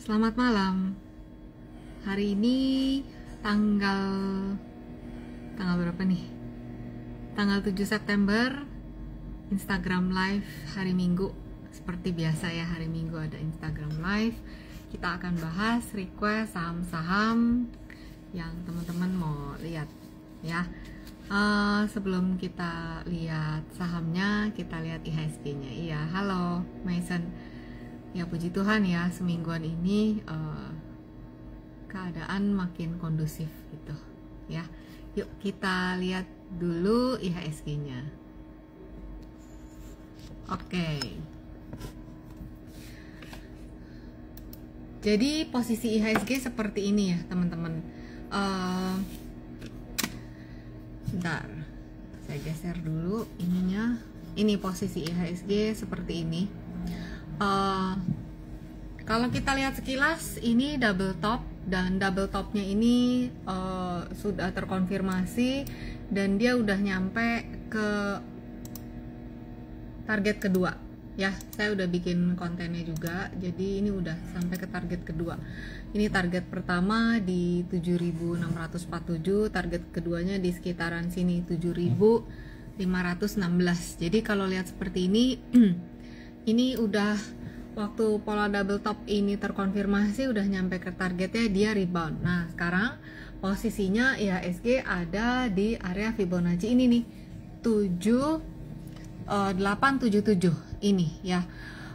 Selamat malam. Hari ini tanggal berapa nih? Tanggal 7 September. Instagram Live hari Minggu. Seperti biasa ya, hari Minggu ada Instagram Live. Kita akan bahas request saham-saham yang teman-teman mau lihat ya. Sebelum kita lihat sahamnya, kita lihat IHSG-nya. Iya, halo Mason. Ya puji Tuhan ya, semingguan ini keadaan makin kondusif gitu ya. Yuk kita lihat dulu IHSG-nya. Oke. Jadi posisi IHSG seperti ini ya teman-teman. Bentar, saya geser dulu ininya. Ini posisi IHSG seperti ini. Kalau kita lihat sekilas ini double top, dan double topnya ini sudah terkonfirmasi dan dia udah nyampe ke target kedua ya. Saya udah bikin kontennya juga, jadi ini udah sampai ke target kedua. Ini target pertama di 7.647, target keduanya di sekitaran sini 7.516. Jadi kalau lihat seperti ini ini udah waktu pola double top ini terkonfirmasi udah nyampe ke targetnya, dia rebound. Nah sekarang posisinya IHSG ada di area Fibonacci ini nih 7877 ini ya.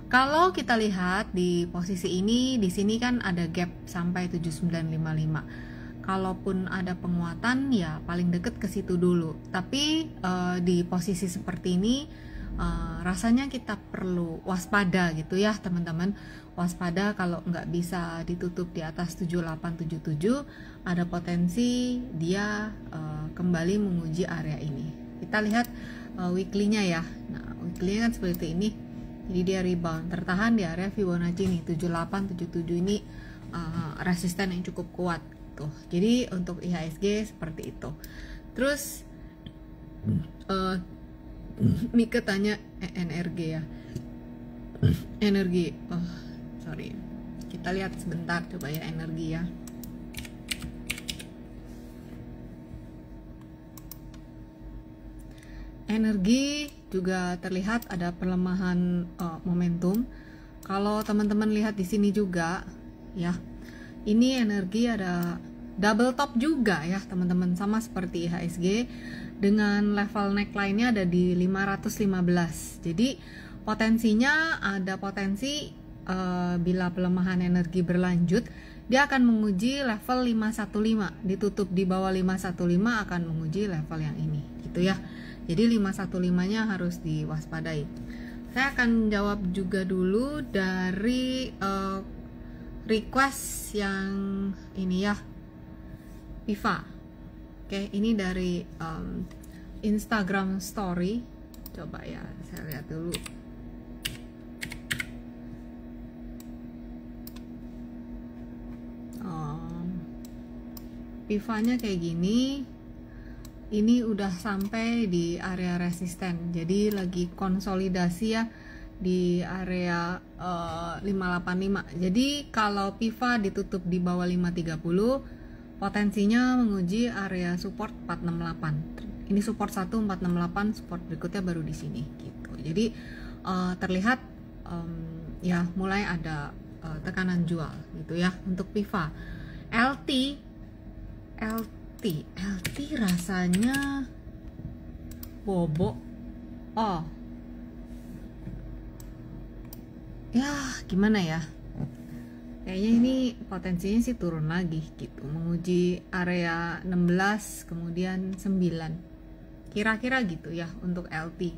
Kalau kita lihat di posisi ini, di sini kan ada gap sampai 7955. Kalaupun ada penguatan ya paling deket ke situ dulu. Tapi di posisi seperti ini rasanya kita perlu waspada gitu ya teman-teman. Waspada kalau nggak bisa ditutup di atas 7877, ada potensi dia kembali menguji area ini. Kita lihat weekly-nya ya. Nah weekly-nya kan seperti ini. Jadi dia rebound, tertahan di area Fibonacci nih 7877 ini resisten yang cukup kuat tuh. Jadi untuk IHSG seperti itu. Terus Mika tanya energi ya. Energi. Oh, sorry. Kita lihat sebentar coba ya energi ya. Energi juga terlihat ada pelemahan momentum. Kalau teman-teman lihat di sini juga ya. Ini energi ada double top juga ya teman-teman, sama seperti IHSG dengan level neckline-nya ada di 515. Jadi potensinya ada potensi bila pelemahan energi berlanjut dia akan menguji level 515, ditutup di bawah 515 akan menguji level yang ini gitu ya. Jadi 515-nya harus diwaspadai. Saya akan jawab juga dulu dari request yang ini ya, Piva. Oke, ini dari Instagram Story. Coba ya, saya lihat dulu. Pivanya kayak gini. Ini udah sampai di area resisten. Jadi lagi konsolidasi ya di area 585. Jadi kalau Piva ditutup di bawah 530, potensinya menguji area support 468. Ini support 1468, support berikutnya baru di sini gitu. Jadi terlihat ya mulai ada tekanan jual gitu ya untuk Piva. LT rasanya bobo. Oh ya gimana ya, kayaknya ini potensinya sih turun lagi gitu, menguji area 16 kemudian 9 kira-kira gitu ya untuk LT.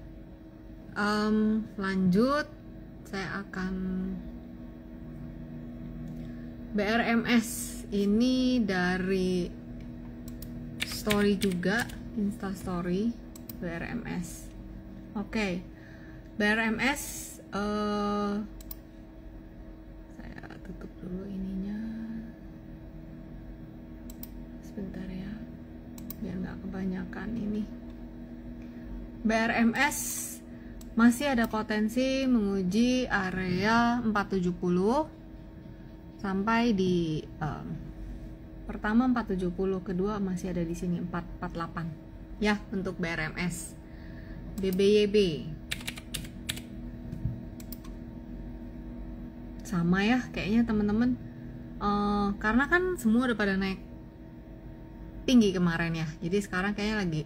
Lanjut saya akan BRMS. Ini dari story juga, Insta Story BRMS. Oke. BRMS saya tutup dulu ininya sebentar ya biar nggak kebanyakan ini. BRMS masih ada potensi menguji area 470 sampai di pertama 470, kedua masih ada di sini 448 ya untuk BRMS. BBYB sama ya kayaknya teman-teman, karena kan semua udah pada naik tinggi kemarin ya, jadi sekarang kayaknya lagi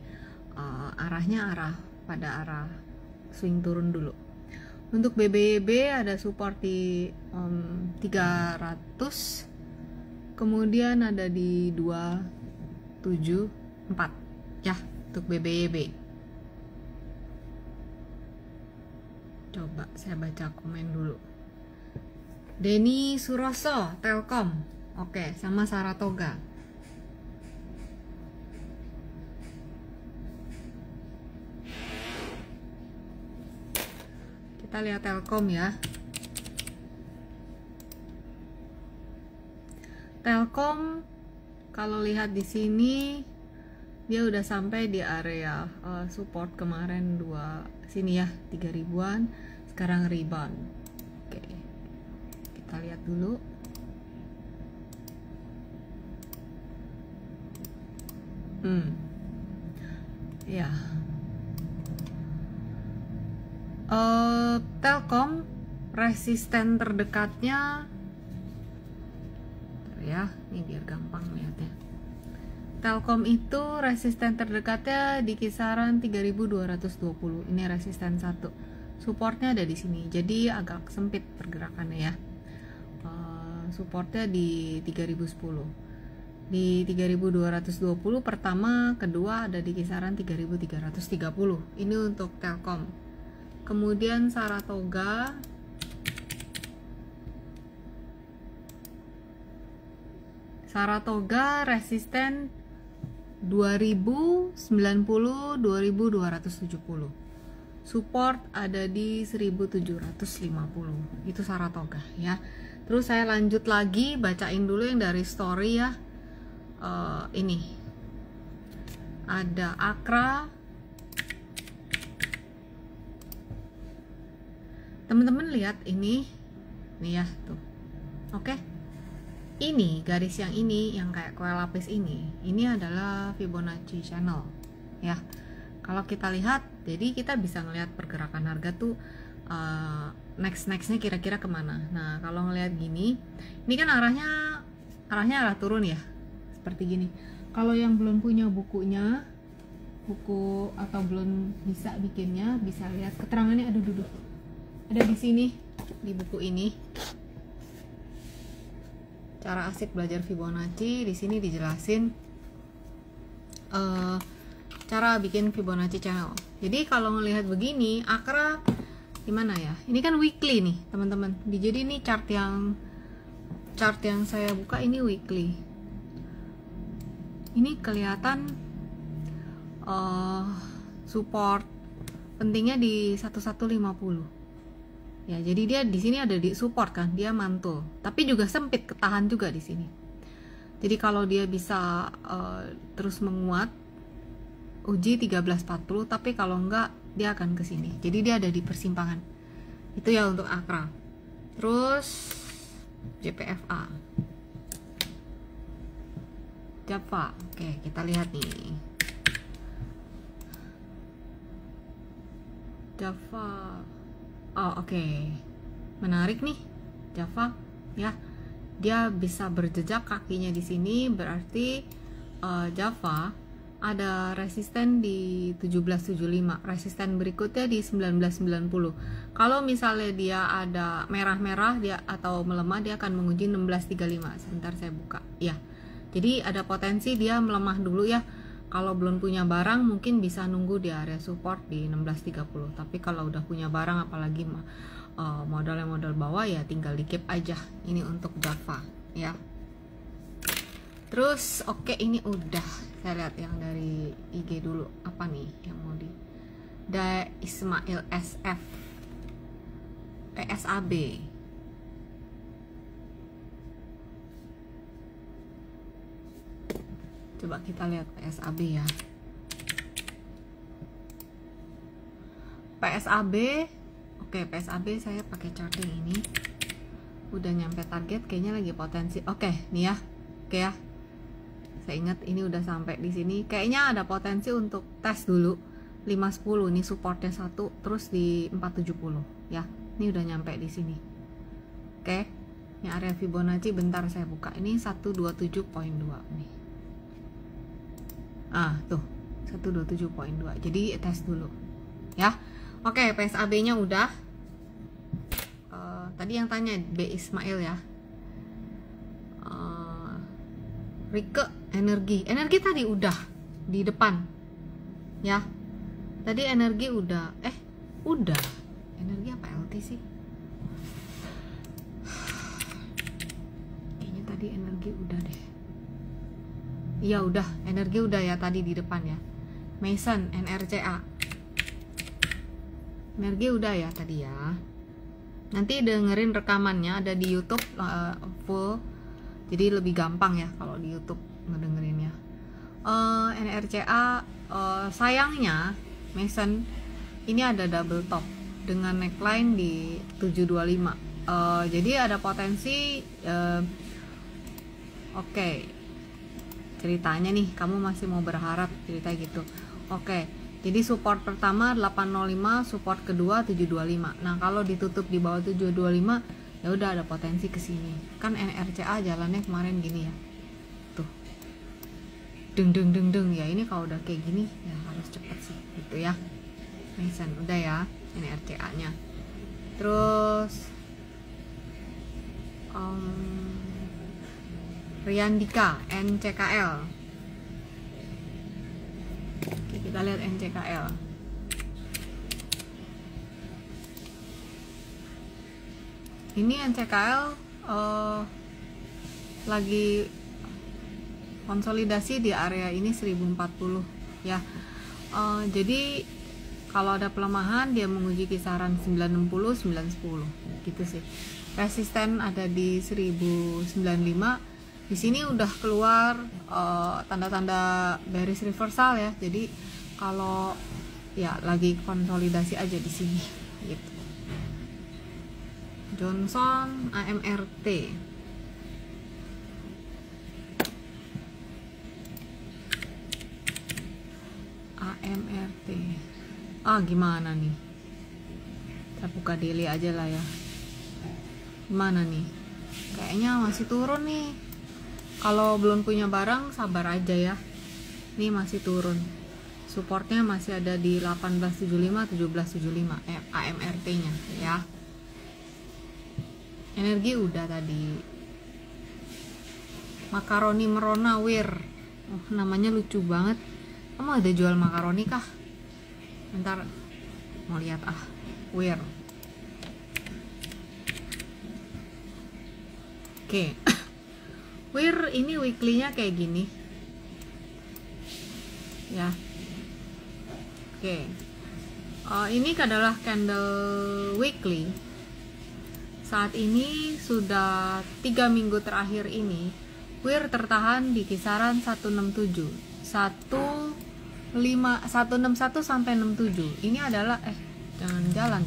arahnya pada arah swing turun dulu. Untuk BBYB ada support di 300, kemudian ada di 274 ya untuk BBYB. Coba saya baca komen dulu. Denny Suroso, Telkom, oke, sama Saratoga. Kita lihat Telkom ya. Telkom kalau lihat di sini dia udah sampai di area support kemarin sini ya 3000-an, sekarang rebound. Oke. Kita lihat dulu. Ya. Telkom resisten terdekatnya ya, ini biar gampang lihatnya. Telkom itu resisten terdekatnya di kisaran 3220. Ini resisten 1. Supportnya ada di sini. Jadi agak sempit pergerakannya ya. Supportnya di 3010. Di 3220 pertama, kedua ada di kisaran 3330. Ini untuk Telkom. Kemudian Saratoga resisten 2090, 2270. Support ada di 1750. Itu Saratoga ya. Terus saya lanjut lagi bacain dulu yang dari story ya. Ini ada Akra. Teman-teman lihat ini nih ya tuh. Oke. Ini garis yang ini yang kayak kue lapis ini adalah Fibonacci channel ya. Kalau kita lihat, jadi kita bisa ngelihat pergerakan harga tuh nextnya kira-kira kemana. Nah kalau ngelihat gini, ini kan arahnya arah turun ya, seperti gini. Kalau yang belum punya buku atau belum bisa bikinnya, bisa lihat keterangannya ada di sini di buku ini. Cara asik belajar Fibonacci, di sini dijelasin cara bikin Fibonacci channel. Jadi kalau ngelihat begini, Akra gimana ya? Ini kan weekly nih, teman-teman. Jadi ini chart yang saya buka ini weekly. Ini kelihatan support pentingnya di 1150. Ya, jadi dia di sini ada di support kan, dia mantul, tapi juga sempit, ketahan juga di sini. Jadi kalau dia bisa terus menguat, uji 1340, tapi kalau enggak dia akan ke sini. Jadi dia ada di persimpangan. Itu ya untuk Akra. Terus JPFA. Java. Oke, kita lihat nih. Java. Oh oke. Menarik nih Java ya. Dia bisa berjejak kakinya di sini, berarti Java ada resisten di 1775, resisten berikutnya di 1990. Kalau misalnya dia ada merah-merah dia atau melemah, dia akan menguji 1635. Sebentar saya buka ya. Jadi ada potensi dia melemah dulu ya. Kalau belum punya barang mungkin bisa nunggu di area support di 1630. Tapi kalau udah punya barang, apalagi modal bawah, ya tinggal di keep aja. Ini untuk Java ya. Terus oke, ini udah. Saya lihat yang dari IG dulu. Apa nih yang mau di Ismail SF PSAB. Coba kita lihat PSAB ya. PSAB, oke, PSAB saya pakai chart yang ini. udah nyampe target, kayaknya lagi potensi. Oke, nih ya. Oke ya. Saya ingat ini udah sampai di sini. Kayaknya ada potensi untuk tes dulu 510 nih supportnya 1, terus di 470 ya. Ini udah nyampe di sini. Oke. Ini area Fibonacci bentar saya buka. Ini 127.2 nih. Tuh. 127.2. Jadi tes dulu. Ya. Oke, PSAB-nya udah. Tadi yang tanya B Ismail ya. Rike energi tadi udah di depan ya. Tadi energi udah udah energi apa LT sih, kayaknya tadi energi udah deh. Iya udah, energi udah ya tadi di depan ya. Mason NRCA energi udah ya tadi ya. Nanti dengerin rekamannya ada di YouTube full. Jadi lebih gampang ya kalau di YouTube ngedengerinnya. NRCA sayangnya Mason ini ada double top dengan neckline di 725. Jadi ada potensi oke. Ceritanya nih, kamu masih mau berharap cerita gitu. Oke. Jadi support pertama 805, support kedua 725. Nah, kalau ditutup di bawah 725 ya udah ada potensi ke sini. Kan NRCA jalannya kemarin gini ya. Tuh. Deng ya, ini kalau udah kayak gini ya harus cepet sih gitu ya. Mason udah ya NRCA-nya. Terus Riandika NCKL. Oke, kita lihat NCKL. Ini NCKL lagi konsolidasi di area ini 1040 ya. Jadi kalau ada pelemahan dia menguji kisaran 960 910 gitu sih. Resisten ada di 1095. Di sini udah keluar tanda-tanda bearish reversal ya. Jadi kalau ya lagi konsolidasi aja di sini gitu. Johnson AMRT. Gimana nih? Kita buka daily aja lah ya. Gimana nih? Kayaknya masih turun nih. Kalau belum punya barang sabar aja ya. Ini masih turun. Supportnya masih ada di 1875 1775 AMRT-nya ya. Energi udah tadi. Makaroni Merona Wir. Namanya lucu banget. Kamu ada jual makaroni kah? Bentar mau lihat Wir. Oke. Wir ini weekly-nya kayak gini. Ya. Oke. Ini adalah candle weekly. Saat ini sudah 3 minggu terakhir ini Wir tertahan di kisaran 167 161 sampai 67. Ini adalah jangan jalan,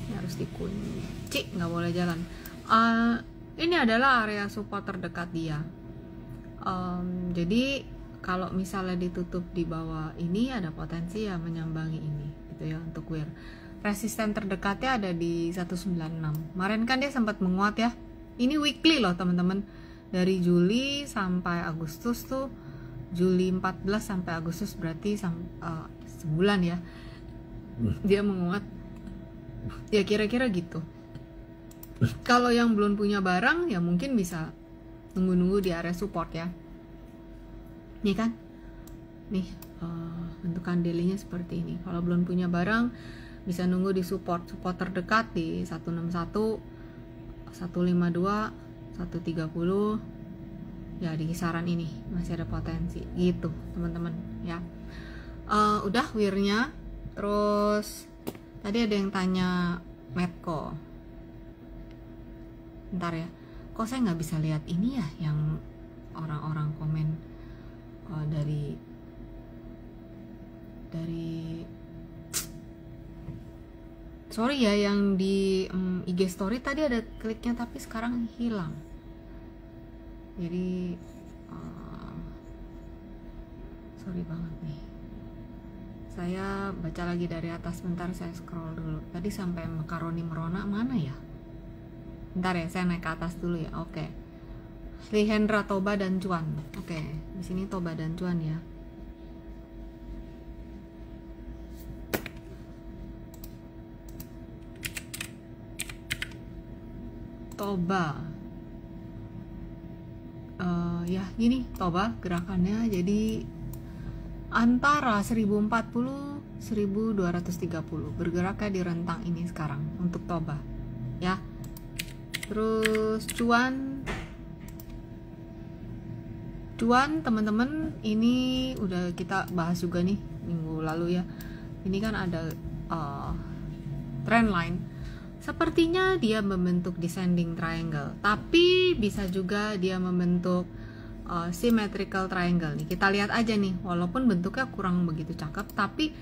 ini harus dikunci, nggak boleh jalan. Ini adalah area support terdekat dia. Jadi kalau misalnya ditutup di bawah ini ada potensi ya menyambangi ini gitu ya untuk Wir. Resisten terdekatnya ada di 196. Kemarin kan dia sempat menguat ya. Ini weekly loh teman-teman. Dari Juli sampai Agustus tuh, Juli 14 sampai Agustus berarti sebulan ya. Dia menguat. Ya kira-kira gitu. Kalau yang belum punya barang ya mungkin bisa nunggu-nunggu di area support ya. Nih kan. Nih bentukan daily-nya seperti ini. Kalau belum punya barang bisa nunggu di support terdekat di 161, 152, 130 ya, di kisaran ini masih ada potensi gitu teman-teman ya. Udah Wir-nya. Terus tadi ada yang tanya Medco. Bentar ya, kok saya nggak bisa lihat ini ya yang orang-orang komen dari Sorry ya yang di IG story tadi ada kliknya tapi sekarang hilang. Jadi sorry banget nih. Saya baca lagi dari atas, bentar saya scroll dulu. Tadi sampai makaroni merona mana ya? Bentar ya, saya naik ke atas dulu ya. Oke. Lihendra, Toba dan Cuan. Oke, di sini Toba dan Cuan ya. Toba. Ya, gini Toba gerakannya jadi antara 1040 1230 bergeraknya di rentang ini sekarang untuk Toba ya. Terus Cuan teman-teman, ini udah kita bahas juga nih minggu lalu ya. Ini kan ada trend line, sepertinya dia membentuk descending triangle, tapi bisa juga dia membentuk symmetrical triangle nih. Kita lihat aja nih, walaupun bentuknya kurang begitu cakep, tapi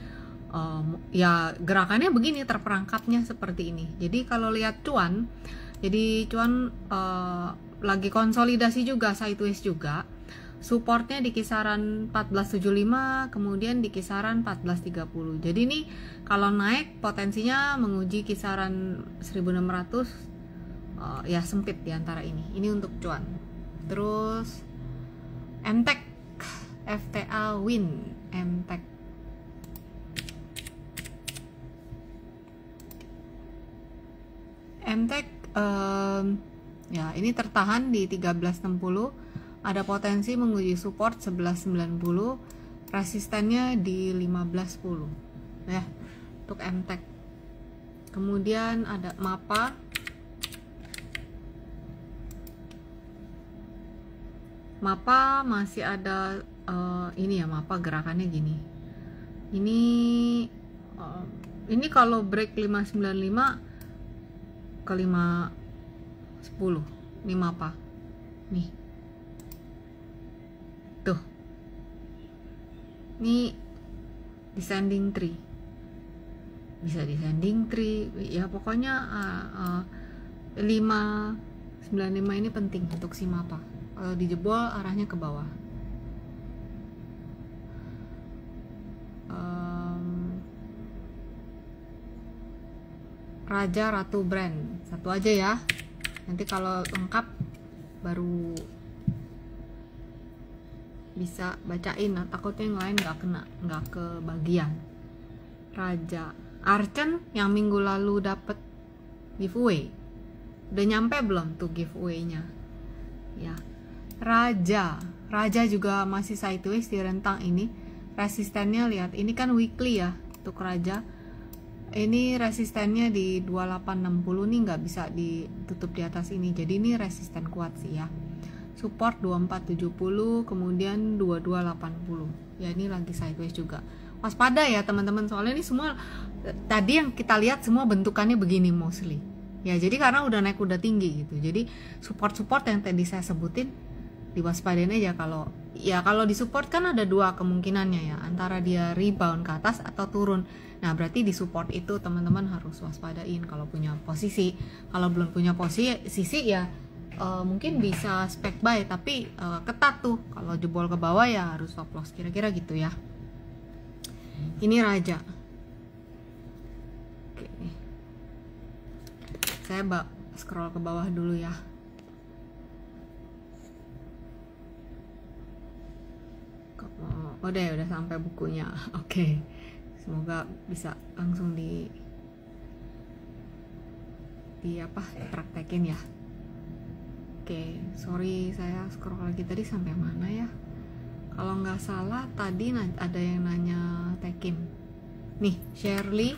ya gerakannya begini, terperangkapnya seperti ini. Jadi kalau lihat Cuan, jadi Cuan lagi konsolidasi juga, sideways juga. Supportnya di kisaran 1475, kemudian di kisaran 1430. Jadi ini kalau naik potensinya menguji kisaran 1600, ya sempit di antara ini. Ini untuk Cuan. Terus MTEK, FTA Win, MTEK. MTEK ya ini tertahan di 1360. Ada potensi menguji support 1190, resistennya di 1510 ya untuk MTEK. Kemudian ada MAPA. MAPA masih ada ini ya, MAPA gerakannya gini. Ini kalau break 595 ke 510 ini MAPA nih. Tuh, ini descending tree, bisa descending tree ya, pokoknya 595 ini penting untuk si MAPA. Kalau dijebol arahnya ke bawah. Raja Ratu Brand satu aja ya, nanti kalau lengkap baru bisa bacain, nah takutnya yang lain nggak kebagian. Raja Archen yang minggu lalu dapet giveaway, udah nyampe belum tuh giveaway-nya ya. Raja juga masih sideways di rentang ini. Resistennya lihat, ini kan weekly ya untuk Raja. Ini resistennya di 2860 nih, nggak bisa ditutup di atas ini, jadi ini resisten kuat sih ya. Support 2470, kemudian 2280 ya, ini lagi sideways juga. Waspada ya teman-teman, soalnya ini semua tadi yang kita lihat semua bentukannya begini mostly ya. Jadi karena udah naik udah tinggi gitu, jadi support yang tadi saya sebutin diwaspadain aja. Kalau di support kan ada dua kemungkinannya ya, antara dia rebound ke atas atau turun. Nah berarti di support itu teman-teman harus waspadain kalau punya posisi. Kalau belum punya posisi ya mungkin bisa spec buy, tapi ketat tuh, kalau jebol ke bawah ya harus stop loss, kira-kira gitu ya. Ini Raja. Oke, saya scroll ke bawah dulu ya. Udah sampai bukunya. Oke, semoga bisa langsung dipraktekin ya. Oke, sorry saya scroll lagi, tadi sampai mana ya? Kalau nggak salah tadi ada yang nanya Tekim. Nih, Shirley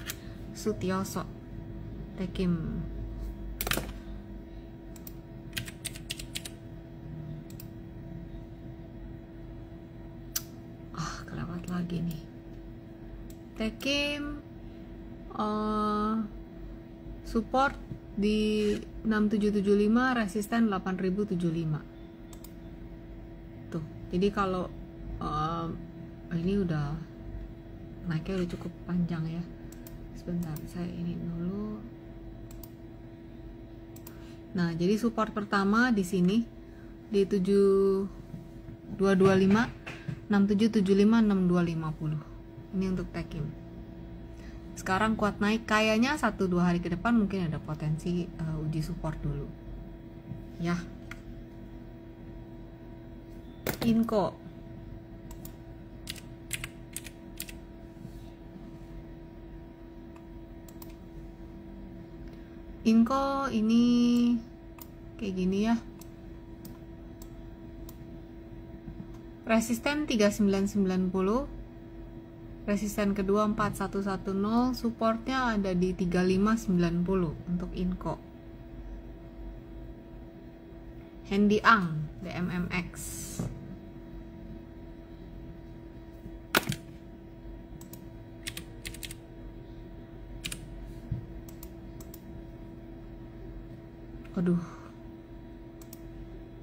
Sutioso, Tekim. Kelewat lagi nih. Tekim support di 6775, resisten 8075 tuh. Jadi kalau ini udah naiknya udah cukup panjang ya, sebentar, saya ini dulu. Nah, jadi support pertama di sini di 7225, 6775, 6250. Ini untuk Tekim. Sekarang kuat naik, kayaknya 1-2 hari ke depan mungkin ada potensi uji support dulu. Ya. Inco. Inco ini kayak gini ya. Resisten 3990, resisten kedua 4110, supportnya ada di 3590 untuk Inco. Handy Ang DMMX. Aduh,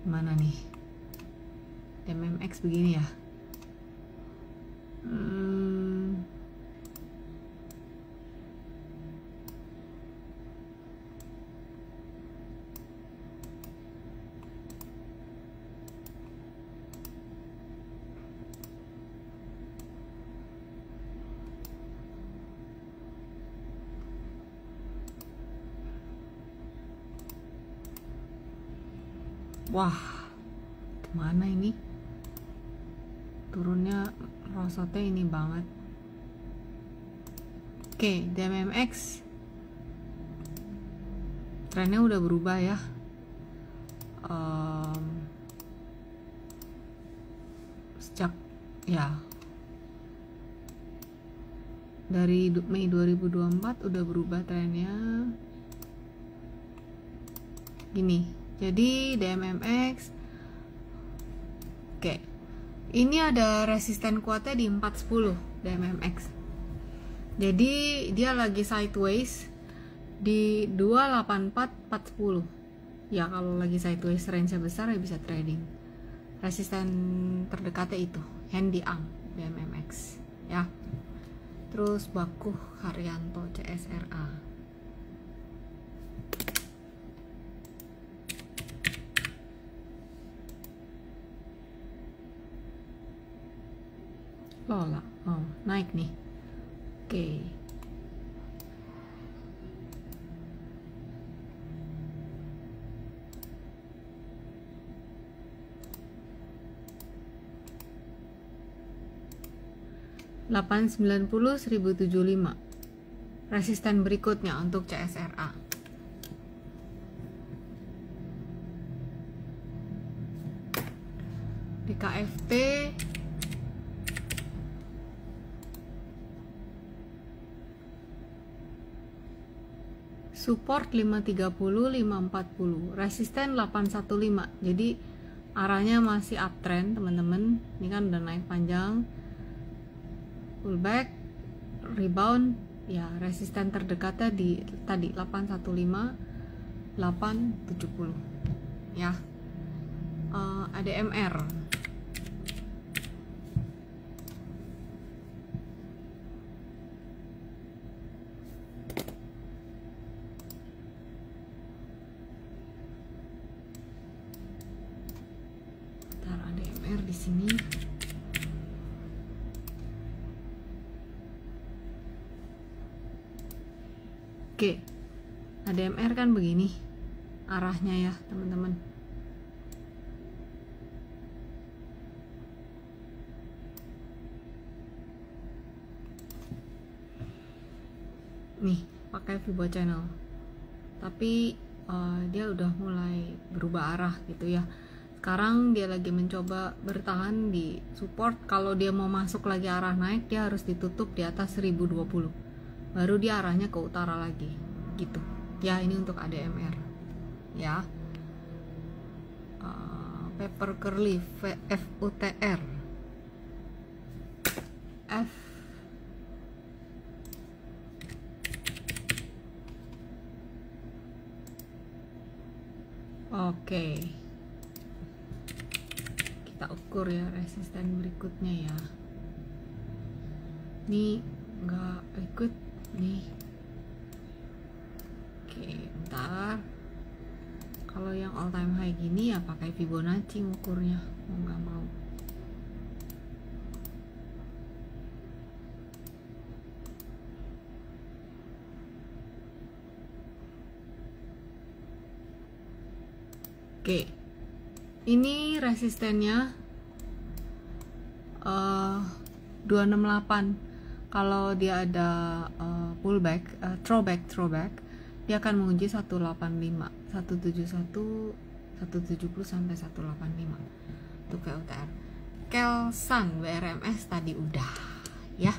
mana nih DMMX begini ya. Wah, kemana ini? Turunnya rosotnya ini banget. Oke, DMMX trennya udah berubah ya. Sejak ya dari Mei 2024 udah berubah trennya. Gini. Jadi DMMX, oke, ini ada resisten kuatnya di 410 DMMX. Jadi dia lagi sideways di 284-410. Ya kalau lagi sideways range besar ya bisa trading. Resisten terdekatnya itu Handy Ang DMMX ya. Terus Bakuh Haryanto CSRA. Lola, oh naik nih. Oke. $890, 1075. Resisten berikutnya untuk CSRA. Di KFT support 530, 540, resisten 815. Jadi arahnya masih uptrend teman-teman. Ini kan udah naik panjang, pullback, rebound. Ya resisten terdekatnya di tadi 815, 870 ya. ADMR di sini. Oke, ADMR kan begini arahnya ya teman-teman. Nih pakai Fibo channel, tapi dia udah mulai berubah arah gitu ya. Sekarang dia lagi mencoba bertahan di support. Kalau dia mau masuk lagi arah naik, dia harus ditutup di atas 1020, baru dia arahnya ke utara lagi gitu ya. Ini untuk ADMR ya. Paper Curly FUTR F oke, kita ukur ya resisten berikutnya ya. Ini nggak ikut nih, Oke, bentar. Kalau yang all time high gini ya pakai Fibonacci ngukurnya, mau nggak mau. Oke, ini resistennya 268. Kalau dia ada pullback, throwback, dia akan menguji 185, 171, 170 sampai 185 untuk KUTR. Kelsan BRMS tadi udah ya.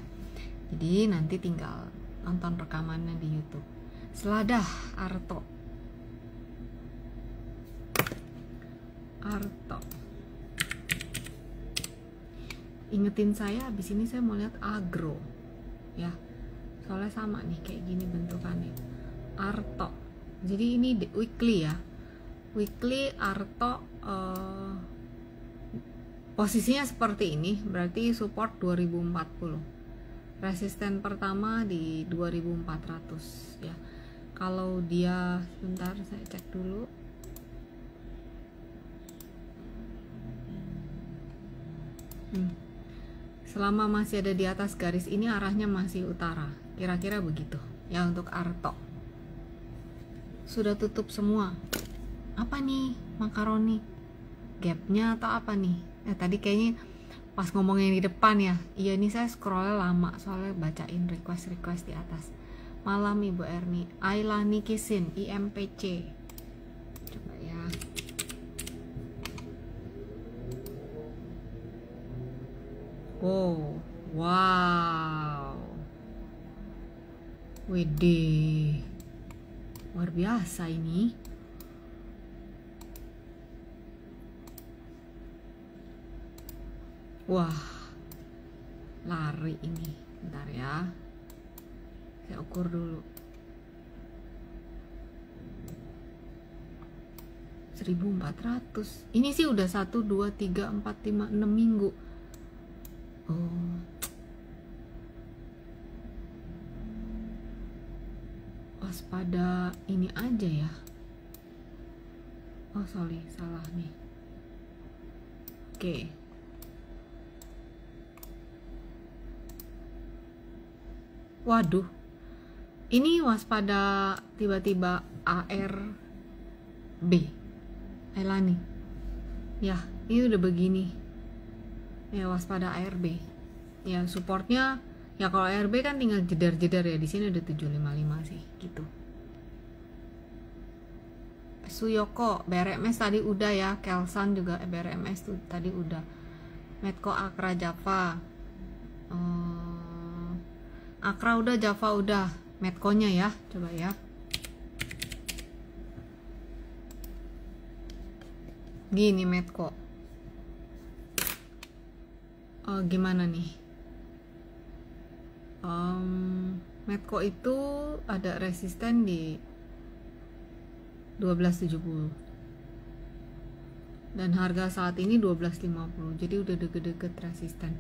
Jadi nanti tinggal nonton rekamannya di YouTube. Seladah Arto. Ingetin saya, abis ini saya mau lihat agro ya, soalnya sama nih kayak gini bentukannya. Arto, jadi ini weekly ya, weekly Arto posisinya seperti ini, berarti support 2040, resisten pertama di 2400 ya. Kalau dia, sebentar saya cek dulu. Selama masih ada di atas garis ini arahnya masih utara, kira-kira begitu ya untuk Arto. Sudah tutup semua. Apa nih, makaroni gapnya atau apa nih? Tadi kayaknya pas ngomongin di depan ya. Iya, ini saya scrollnya lama soalnya bacain request di atas. Malam Ibu Erni, Ailani Kisin, IMPC. Coba ya. Oh, wow. Widih, luar biasa ini. Wah, lari ini. Bentar ya, saya ukur dulu. 1400. Ini sih udah 1, 2, 3, 4, 5, 6 minggu. Oh, waspada ini aja ya. Oh sorry, salah nih. Oke. Waduh, ini waspada tiba-tiba ARB Ailani ya, ini udah begini ya, waspada ARB ya. Supportnya ya, kalau ARB kan tinggal jedar-jedar ya, di sini udah 755 sih gitu. Suyoko BRMS tadi udah ya, Kelsan juga BRMS tuh tadi udah. Medco Akra Java, Akra udah, Java udah, Medco-nya ya, coba ya. Gini Medco. Gimana nih? Medco itu ada resisten di 1270 dan harga saat ini 1250, jadi udah deket-deket resisten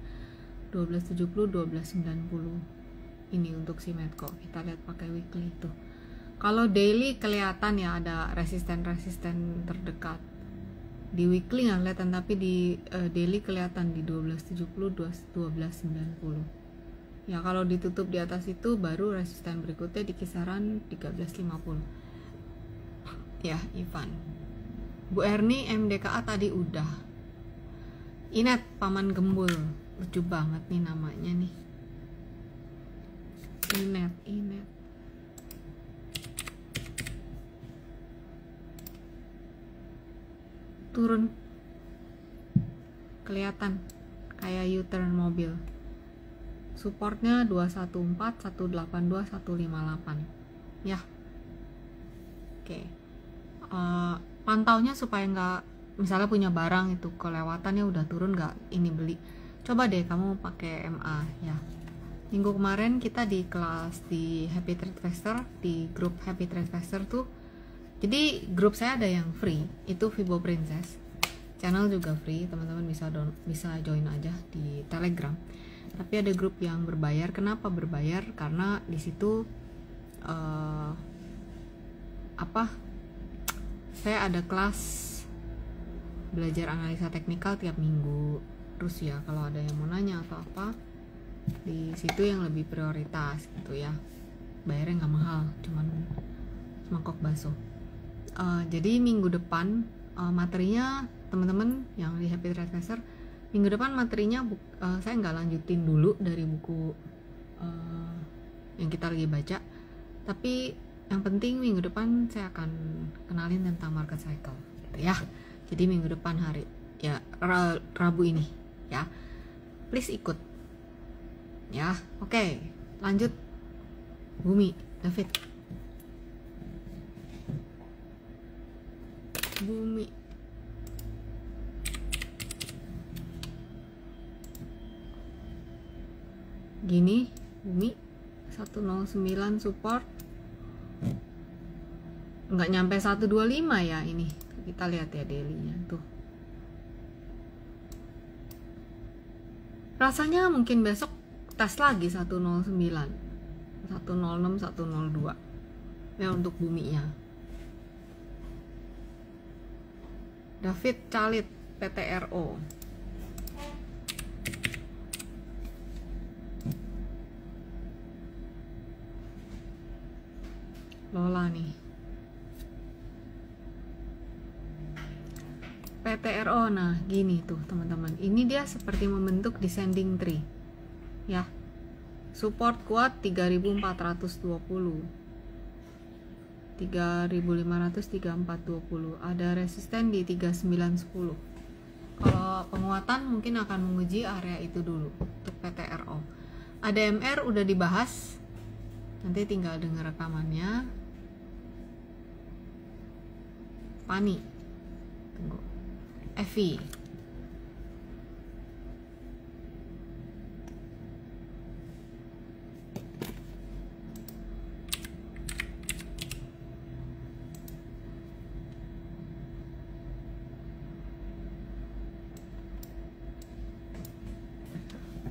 1270, 1290 ini untuk si Medco. Kita lihat pakai weekly itu. Kalau daily kelihatan ya ada resisten terdekat. Di weekly nggak kelihatan, tapi di daily kelihatan di 1270, 1290 ya. Kalau ditutup di atas itu baru resisten berikutnya di kisaran 1350 ya. Ivan, Bu Erni MDKA tadi udah. Inet Paman Gembul, lucu banget nih namanya nih. Inet turun, kelihatan kayak U-turn mobil. Supportnya 214, 182, 158 ya. Oke. Pantaunya supaya nggak, misalnya punya barang itu kelewatannya udah turun nggak ini beli, coba deh kamu pakai MA ya. Minggu kemarin kita di kelas di Happy Trade Faster, di grup Happy Trade Faster tuh, jadi grup saya ada yang free, itu Fibo Princess. Channel juga free, teman-teman bisa join aja di Telegram. Tapi ada grup yang berbayar. Kenapa berbayar? Karena di situ saya ada kelas belajar analisa teknikal tiap minggu. Terus ya kalau ada yang mau nanya atau apa, di situ yang lebih prioritas gitu ya. Bayarnya nggak mahal, cuman semangkok bakso. Jadi minggu depan materinya teman-teman yang di Happy Trade Racer, minggu depan materinya saya nggak lanjutin dulu dari buku yang kita lagi baca, tapi yang penting minggu depan saya akan kenalin tentang market cycle gitu ya. Jadi minggu depan hari ya Rabu ini ya, please ikut ya. Oke, lanjut. Bumi, David. Bumi. Gini, Bumi 109 support. Nggak nyampe 125 ya ini. Kita lihat ya daily-nya tuh. Rasanya mungkin besok tes lagi 109, 106, 102 ya untuk buminya. David Calit, PTRO. Lola nih. PTRO, nah gini tuh teman-teman. Ini dia seperti membentuk descending tree. Ya. Support kuat 3420. 3500, 3420. Ada resisten di 3910. Kalau penguatan mungkin akan menguji area itu dulu untuk PTRO. ADMR udah dibahas. Nanti tinggal dengar rekamannya. Pani. Tunggu. Evi.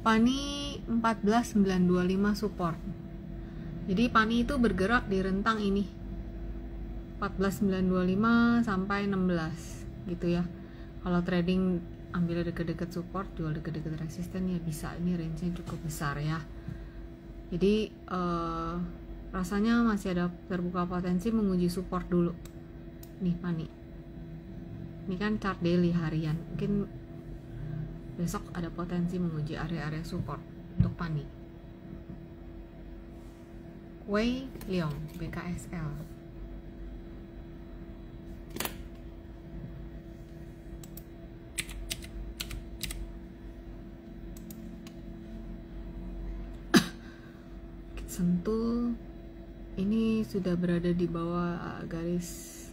Pani 14925 support. Jadi Pani itu bergerak di rentang ini 14925 sampai 16 gitu ya. Kalau trading ambil deket-deket support, jual deket-deket resisten ya bisa. Ini range-nya cukup besar ya. Jadi rasanya masih ada terbuka potensi menguji support dulu. Nih Pani. Ini kan chart daily harian. Mungkin besok ada potensi menguji area-area support untuk Pani. Wei Leong, BKSL. Sentul ini sudah berada di bawah garis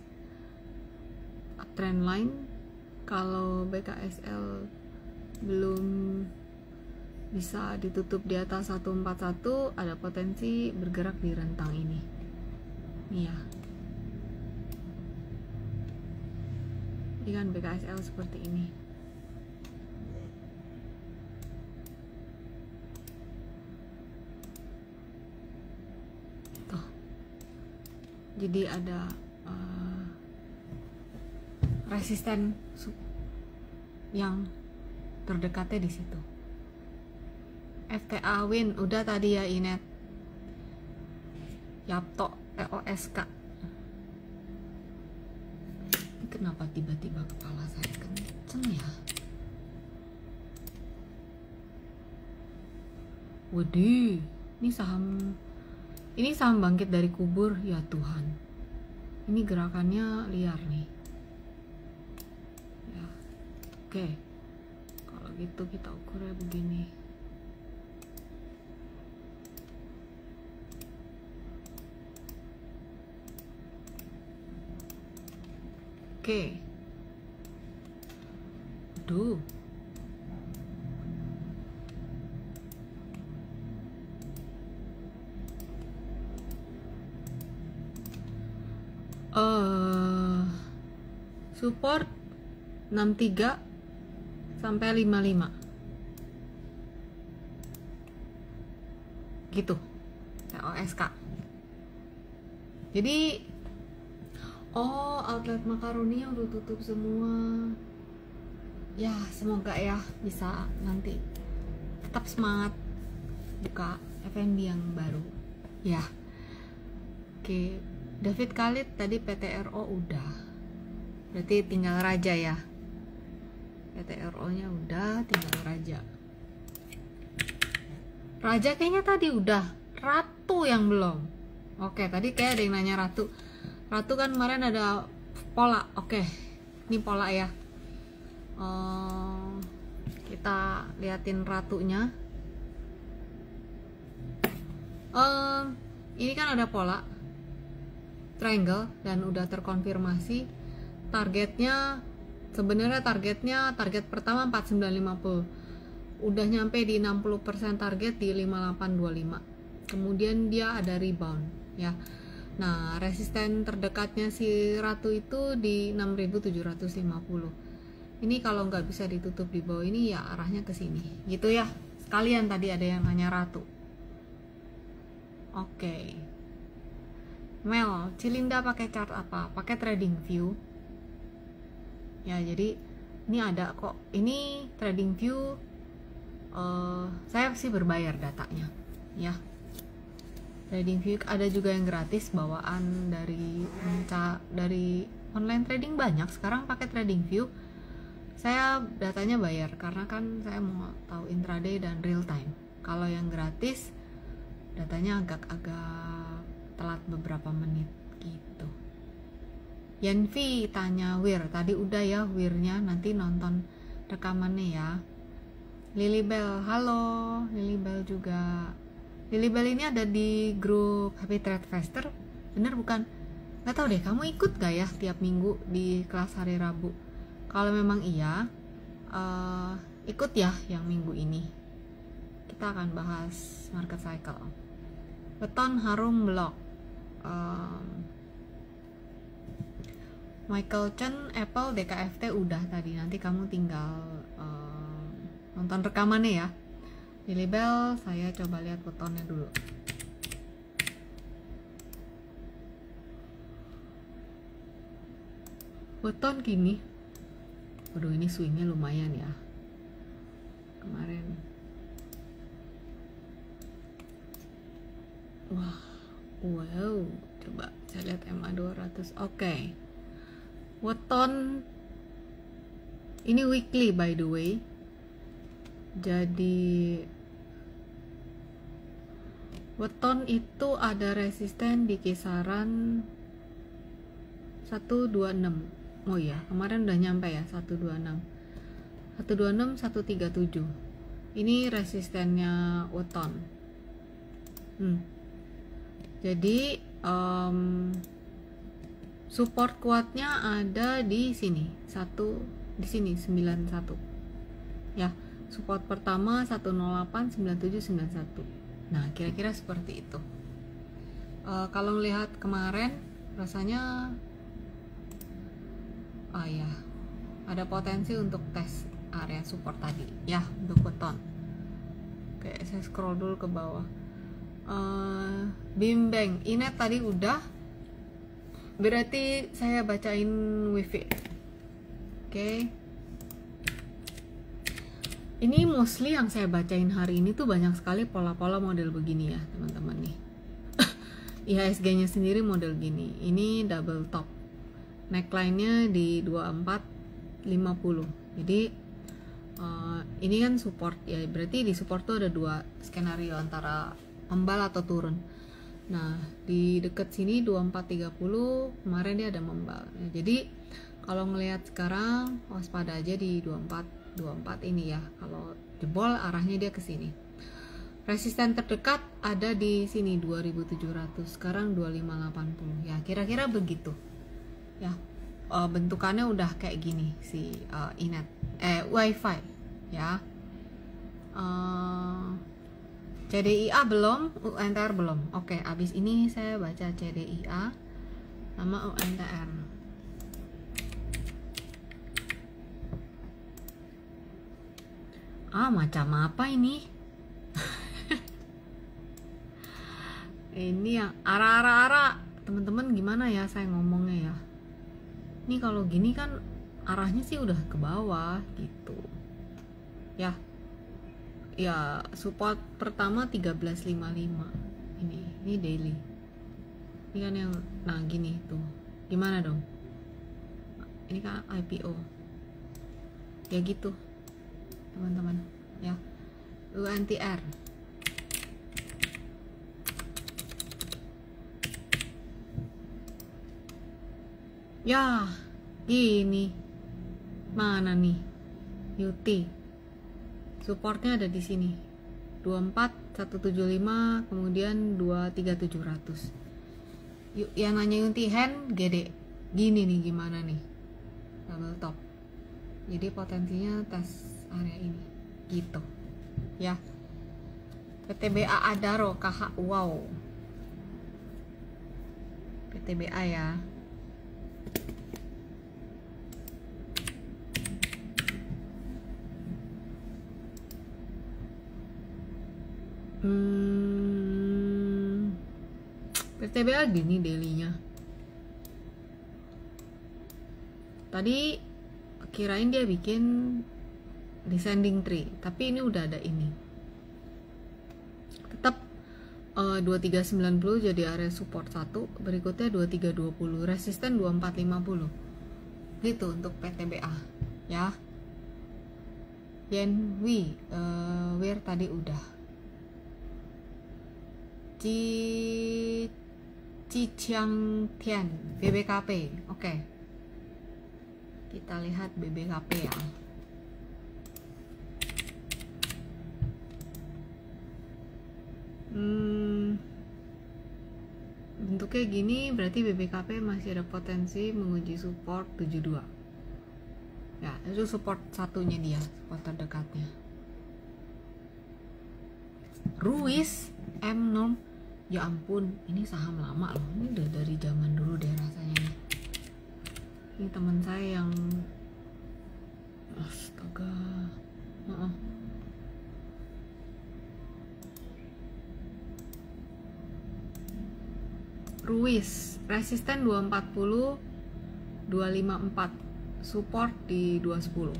trend line. Kalau BKSL belum bisa ditutup di atas 141, ada potensi bergerak di rentang ini. Nih ya. Ini kan BKSL seperti ini. Tuh. Jadi ada resisten yang terdekatnya di situ. FTA Win udah tadi ya, Inet. Yapto TOSK. Kenapa tiba-tiba kepala saya kenceng ya? Waduh, ini saham bangkit dari kubur ya Tuhan. Ini gerakannya liar nih. Ya, oke. Kalau gitu kita ukurnya begini. Oke. Aduh. Support 63 sampai 55. Gitu. TOSK. Jadi Oh, outlet makaroninya udah tutup semua. Ya, semoga ya bisa nanti tetap semangat buka F&B yang baru. Ya. Oke, David Khalid tadi PTRO udah. Berarti tinggal Raja ya. PTRO-nya udah, tinggal Raja. Raja kayaknya tadi udah. Ratu yang belum. Oke, tadi kayak ada yang nanya Ratu. Ratu kan kemarin ada pola. Oke, ini pola ya. Kita liatin Ratunya. Ini kan ada pola triangle dan udah terkonfirmasi. Targetnya sebenarnya target pertama 4950. Udah nyampe di 60% target di 5825. Kemudian dia ada rebound ya. Nah, resisten terdekatnya si Ratu itu di 6750. Ini kalau nggak bisa ditutup di bawah ini ya arahnya ke sini. Gitu ya. Sekalian tadi ada yang nanya Ratu. Oke. Mel, Cilinda pakai chart apa? Pakai Trading View. Ya, jadi ini ada kok. Ini Trading View. Saya sih berbayar datanya ya. Trading View ada juga yang gratis bawaan dari online trading banyak sekarang pakai Trading View. Saya datanya bayar karena kan saya mau tahu intraday dan real time. Kalau yang gratis datanya agak-agak telat beberapa menit gitu. Yanvi tanya Wir, tadi udah ya Wirnya, nanti nonton rekamannya ya. Lilybell, halo Lilybell juga. Lilybell ini ada di grup Happy Trade Faster, bener bukan? Gak tau deh, kamu ikut gak ya tiap minggu di kelas hari Rabu? Kalau memang iya, ikut ya yang minggu ini. Kita akan bahas market cycle. Beton harum blok. Michael Chen, Apple, DKFT udah tadi. Nanti kamu tinggal nonton rekamannya ya. Lilybell, saya coba lihat betonnya dulu. Beton gini. Waduh, ini swingnya lumayan ya. Kemarin. Wah, wow. Coba saya lihat MA 200. Oke. Beton ini weekly by the way. Jadi weton itu ada resisten di kisaran 126. Oh iya, kemarin udah nyampe ya 126. 126 137. Ini resistennya weton. Jadi support kuatnya ada di sini. Di sini 91. Ya. Support pertama 108 97 91. Nah, kira-kira seperti itu. Kalau melihat kemarin rasanya ya, ada potensi untuk tes area support tadi ya untuk beton. Oke, saya scroll dulu ke bawah. Bimbang, Inet tadi udah. Berarti saya bacain wifi. Oke. Ini mostly yang saya bacain hari ini tuh banyak sekali pola-pola model begini ya teman-teman nih. IHSG-nya sendiri model gini. Ini double top. Neckline-nya di 2450. Jadi ini kan support ya. Berarti di support tuh ada dua skenario antara membal atau turun. Nah, di dekat sini 2430 kemarin dia ada membal. Ya, jadi kalau ngelihat sekarang waspada aja di 24 ini ya. Kalau jebol arahnya dia ke sini. Resisten terdekat ada di sini 2700, sekarang 2580. Ya, kira-kira begitu. Ya. Bentukannya udah kayak gini si Inet. Wi-Fi ya. CDIA belum, UNTR belum. Oke, abis ini saya baca CDIA sama UNTR. Macam apa ini? Ini yang ara-ara. Teman-teman gimana ya saya ngomongnya ya? Ini kalau gini kan arahnya sih udah ke bawah gitu ya. Ya support pertama 13.55 ini daily. Ini kan yang nah gini tuh. Gimana dong? Ini kan IPO. Ya gitu. Teman-teman, ya. UNTR. Ya, gini. Mana nih? UT. Supportnya ada di sini. 24175, kemudian 23700. Yuk, yang nanya UT hand gede. Gini nih gimana nih? Double top. Jadi potensinya tes area ini. Gitu. Ya. PTBA Adaro KH wow. PTBA ya. PTBA gini daily-nya. Tadi kirain dia bikin descending tree, tapi ini udah ada ini. Tetap 2390 jadi area support 1, berikutnya 2320, resisten 2450. Gitu untuk PTBA ya. Yen Wi where tadi udah. Cichiang Tian BBKP. Oke. Kita lihat BBKP ya. Bentuknya gini, berarti BBKP masih ada potensi menguji support 72. Ya, itu support satunya dia, support terdekatnya. Ruiz M-Norm, ya ampun, ini saham lama loh, ini udah dari zaman dulu deh rasanya. Ini teman saya yang, astaga, Ruiz, resisten 240, 254, support di 210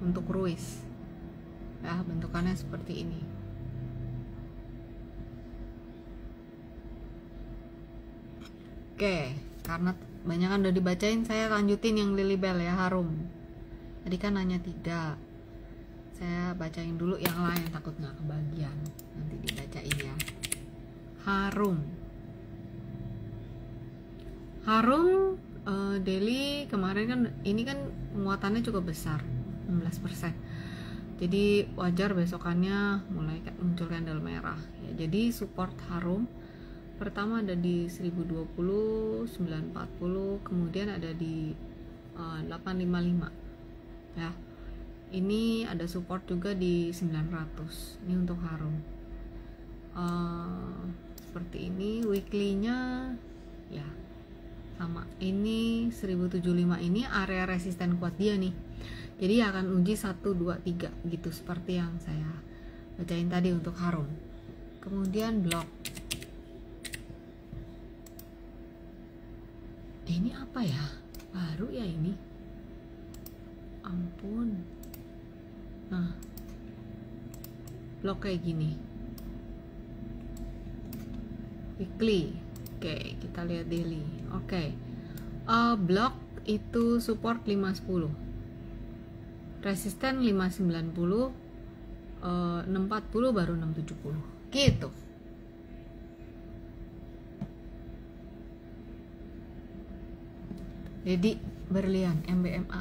untuk Ruiz. Ya, bentukannya seperti ini. Oke, karena banyak kan udah dibacain, saya lanjutin yang Lilybell ya, Harum. Tadi kan nanya 3. Saya bacain dulu yang lain, takut nggak kebagian. Nanti dibacain ya. Harum daily kemarin kan ini kan penguatannya cukup besar, 16%. Jadi wajar besokannya mulai muncul candle merah ya. Jadi support Harum pertama ada di 1020, 940, kemudian ada di 855 ya. Ini ada support juga di 900. Ini untuk Harum. Seperti ini weekly-nya ya. Sama. Ini 1075 ini area resisten kuat dia nih. Jadi akan uji 1 2 3 gitu seperti yang saya bacain tadi untuk Harum. Kemudian blok. Ini apa ya? Baru ya ini. Ampun. Nah. Blok kayak gini. Weekly. Oke, kita lihat daily. Oke. Blok itu support 510. Resisten 590. 640 baru 670. Gitu. Dedi Berlian MBMA.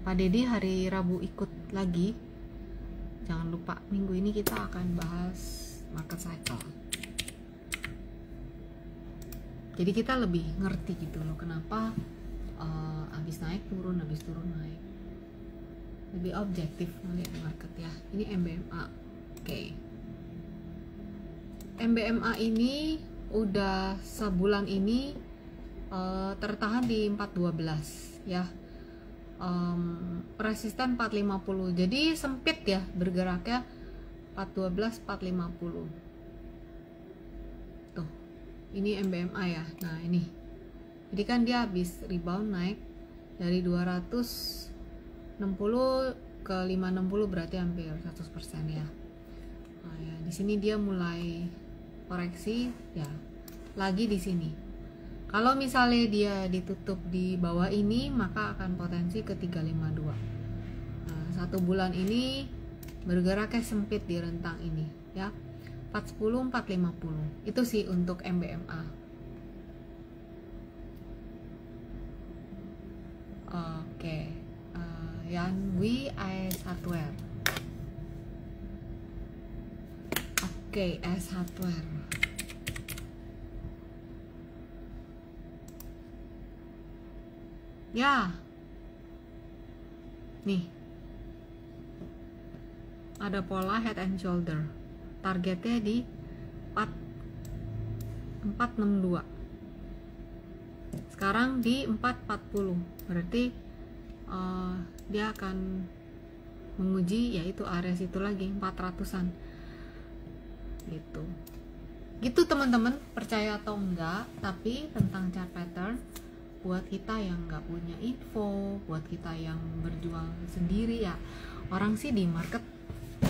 Pak Dedi hari Rabu ikut lagi. Jangan lupa minggu ini kita akan bahas market cycle. Jadi kita lebih ngerti gitu loh kenapa habis naik turun, habis turun naik. Lebih objektif melihat market ya. Ini MBMA. Oke. MBMA ini udah sebulan ini tertahan di 412 ya. Resisten 450. Jadi sempit ya bergeraknya 412 450. Ini MBMA ya. Nah ini, jadi kan dia habis rebound naik dari 260 ke 560 berarti hampir 100% ya. Nah, ya di sini dia mulai koreksi ya, lagi di sini. Kalau misalnya dia ditutup di bawah ini, maka akan potensi ke 352. Nah, 1 bulan ini bergeraknya sempit di rentang ini ya, 410 450. Itu sih untuk MBMA. Oke. Yanwi AS Hardware. Oke, AS Hardware. Ya. Nih. Ada pola head and shoulder. Targetnya di 462. Sekarang di 440. Berarti dia akan menguji yaitu area situ lagi 400-an gitu teman-teman, percaya atau enggak, tapi tentang chart pattern buat kita yang nggak punya info, buat kita yang berjuang sendiri ya, orang sih di market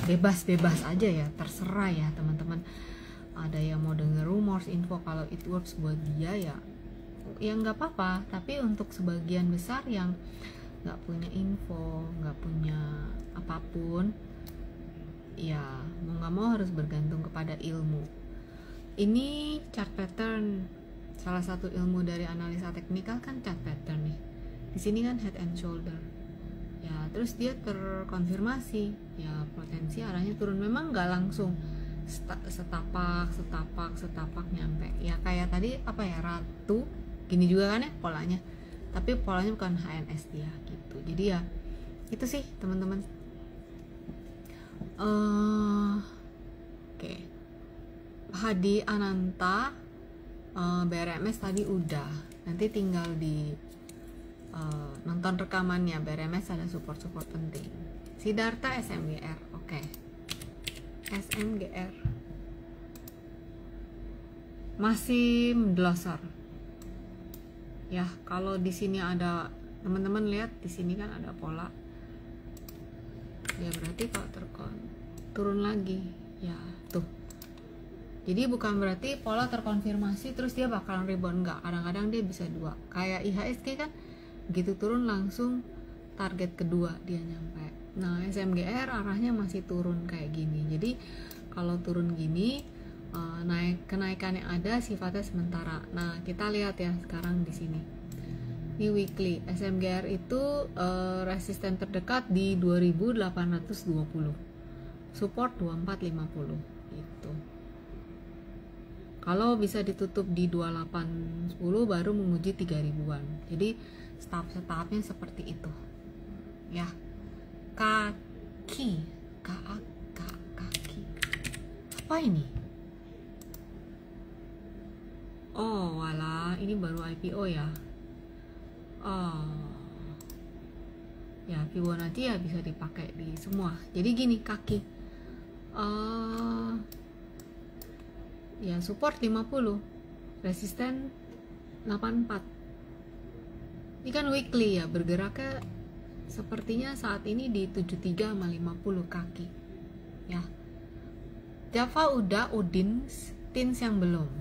bebas-bebas aja ya, terserah ya teman-teman. Ada yang mau denger rumors, info, kalau it works buat dia ya nggak apa-apa. Tapi untuk sebagian besar yang nggak punya info, nggak punya apapun, ya mau nggak mau harus bergantung kepada ilmu. Ini chart pattern, salah satu ilmu dari analisa teknikal kan chart pattern nih. Di sini kan head and shoulder, ya terus dia terkonfirmasi, ya potensi arahnya turun. Memang nggak langsung setapak nyampe. Ya kayak tadi apa ya, ratu, gini juga kan ya polanya. Tapi polanya bukan HNS dia gitu. Jadi ya itu sih teman-teman. Oke. Hadi Ananta, BRMS tadi udah. Nanti tinggal di nonton rekamannya. BRMS ada support penting. Siddhartha SMGR. Oke. SMGR masih mendlosor. Ya, kalau di sini ada, teman-teman lihat di sini kan ada pola. Ya berarti kalau turun lagi, ya tuh. Jadi bukan berarti pola terkonfirmasi terus dia bakalan rebound, enggak. Kadang-kadang dia bisa dua. Kayak IHSG kan, begitu turun langsung target kedua dia nyampe. Nah, SMGR arahnya masih turun kayak gini. Jadi kalau turun gini, kenaikan yang ada sifatnya sementara. Nah, kita lihat ya sekarang di sini. Ini weekly, SMGR itu resisten terdekat di 2820. Support 2450 gitu. Kalau bisa ditutup di 2810 baru menguji 3000-an. Jadi setahap-setahapnya seperti itu. Ya. Kaki. Apa ini? Oh, walah, ini baru IPO ya. Oh. Ya, Fibonacci ya bisa dipakai di semua. Jadi gini, kaki. Ya, support 50. Resisten 84. Ini kan weekly ya, bergeraknya sepertinya saat ini di 73 sama 50 kaki. Ya. Java udah, Udins, Tins yang belum.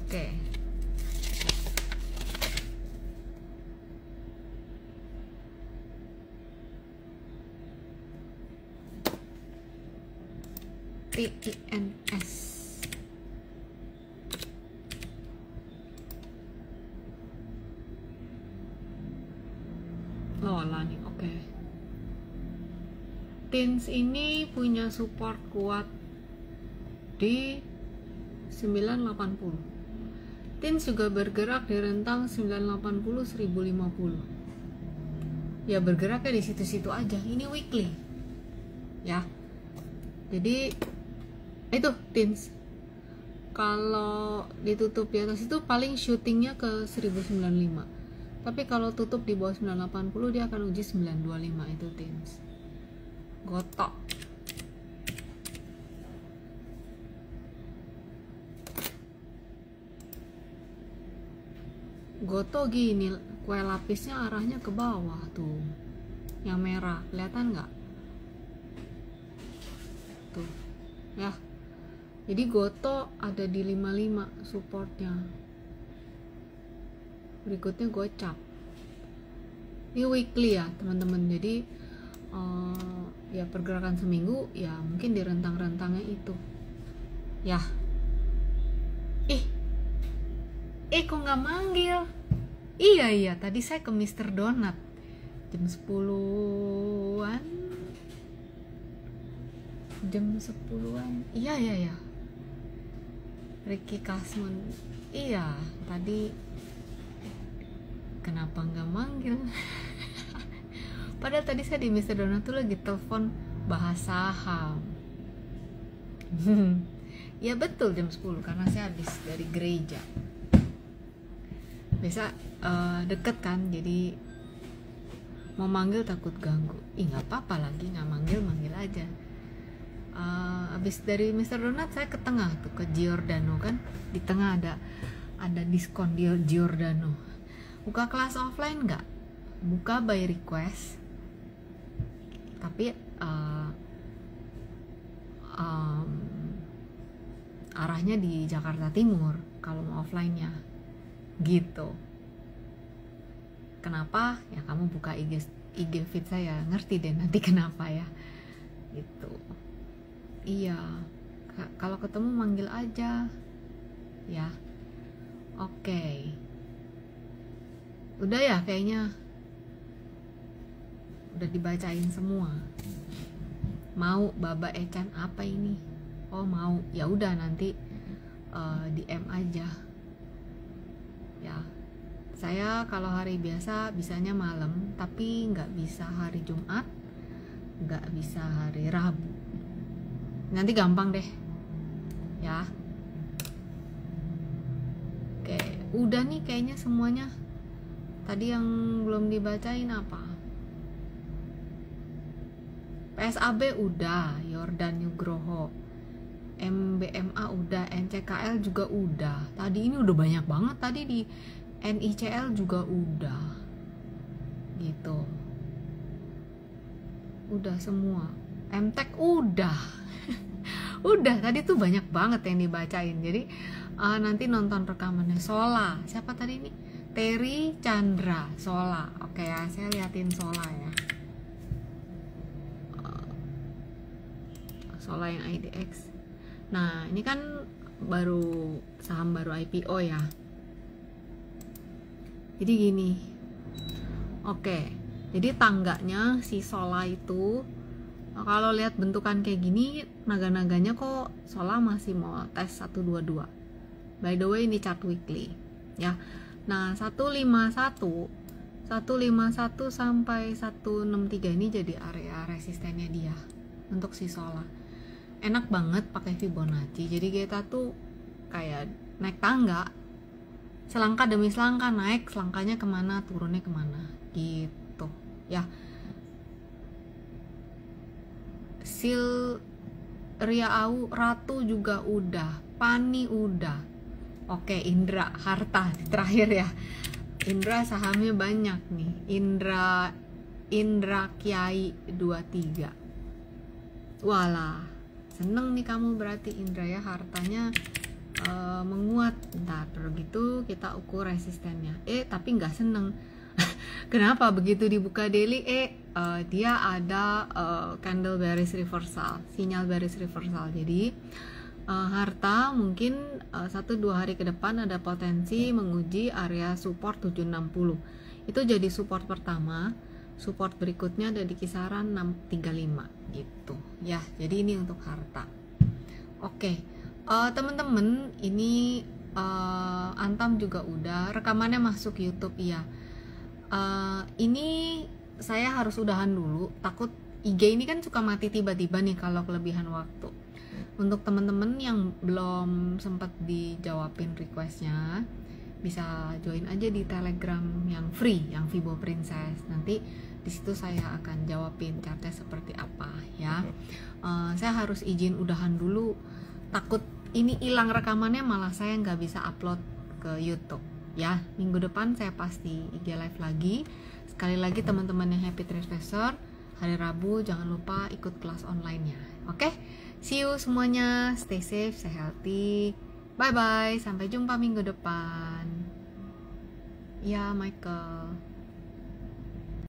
Oke. TINS. Lola nih, oke. Tins ini punya support kuat di 980. Tins juga bergerak di rentang 980 1050. Ya bergeraknya di situ-situ aja. Ini weekly. Ya. Jadi itu Tins. Kalau ditutup di atas itu paling shootingnya ke 1095. Tapi kalau tutup di bawah 980 dia akan uji 925, itu Tins. Gotok. Goto gini, kue lapisnya arahnya ke bawah tuh, yang merah kelihatan nggak tuh ya. Jadi Goto ada di 55 supportnya. Berikutnya Gocap. Ini weekly ya teman-teman. Jadi ya pergerakan seminggu ya mungkin di rentang-rentangnya itu ya. Kok nggak manggil? Iya tadi saya ke Mr. Donut jam 10-an. Iya Ricky Kasmun. Iya tadi kenapa nggak manggil? Padahal tadi saya di Mr. Donut tuh lagi telepon bahas saham. Ya betul jam 10 karena saya habis dari gereja. Biasa deket kan, jadi mau manggil takut ganggu. Nggak apa-apa lagi, nggak manggil aja. Habis dari Mr. Donut saya ke tengah tuh ke Giordano kan, di tengah ada diskon di Giordano. Buka kelas offline nggak? Buka by request, tapi arahnya di Jakarta Timur kalau mau offline-nya gitu. Kenapa? Ya kamu buka IG feed saya, ngerti deh nanti kenapa ya gitu. Iya, kalau ketemu manggil aja ya. Oke. Udah ya kayaknya udah dibacain semua. Mau Baba Echan apa ini? Oh mau, ya udah nanti DM aja ya. Saya kalau hari biasa bisanya malam, tapi nggak bisa hari Jumat, nggak bisa hari Rabu. Nanti gampang deh ya. Oke, udah nih kayaknya semuanya. Tadi yang belum dibacain apa? PSAB udah, Yordan Nugroho. MBMA udah, NCKL juga udah. Tadi ini udah banyak banget tadi di NICL juga udah. Gitu. Udah semua. MTech udah. Udah, tadi tuh banyak banget yang dibacain. Jadi nanti nonton rekamannya. Sola. Siapa tadi ini? Terry Chandra, Sola. Oke ya, saya liatin Sola ya. Sola yang IDX. Nah, ini kan baru saham baru IPO ya. Jadi gini. Oke. Jadi tangganya si Sola itu kalau lihat bentukan kayak gini, naga-naganya kok Sola masih mau tes 122. By the way, ini chart weekly ya. Nah, 151 sampai 163 ini jadi area resistennya dia untuk si Sola. Enak banget pakai Fibonacci. Jadi kita tuh kayak naik tangga, selangkah demi selangkah naik, selangkahnya kemana, turunnya kemana gitu ya. Sil Riau Ratu juga udah, Pani udah. Oke, Indra Harta terakhir ya. Indra sahamnya banyak nih. Indra Kiai 23. Walah, seneng nih kamu berarti Indra ya, hartanya menguat. Ntar begitu kita ukur resistennya. Tapi nggak seneng. Kenapa? Begitu dibuka daily dia ada candle bearish reversal, sinyal bearish reversal. Jadi harta mungkin 1-2 hari ke depan ada potensi menguji area support 760. Itu jadi support pertama. Support berikutnya ada di kisaran 635 gitu ya. Jadi ini untuk harta. Oke, teman-teman, ini Antam juga udah rekamannya masuk YouTube ya. Ini saya harus udahan dulu, takut IG ini kan suka mati tiba-tiba nih kalau kelebihan waktu. Untuk teman-teman yang belum sempat dijawabin requestnya, bisa join aja di Telegram yang free, yang Fibo Princess. Nanti di situ saya akan jawabin chartnya seperti apa ya. Saya harus izin udahan dulu, takut ini hilang rekamannya malah saya nggak bisa upload ke YouTube ya. Minggu depan saya pasti IG live lagi. Sekali lagi teman-teman yang happy tracer, hari Rabu jangan lupa ikut kelas online-nya. Oke? See you semuanya, stay safe, stay healthy. Bye bye, sampai jumpa minggu depan. Ya, Michael.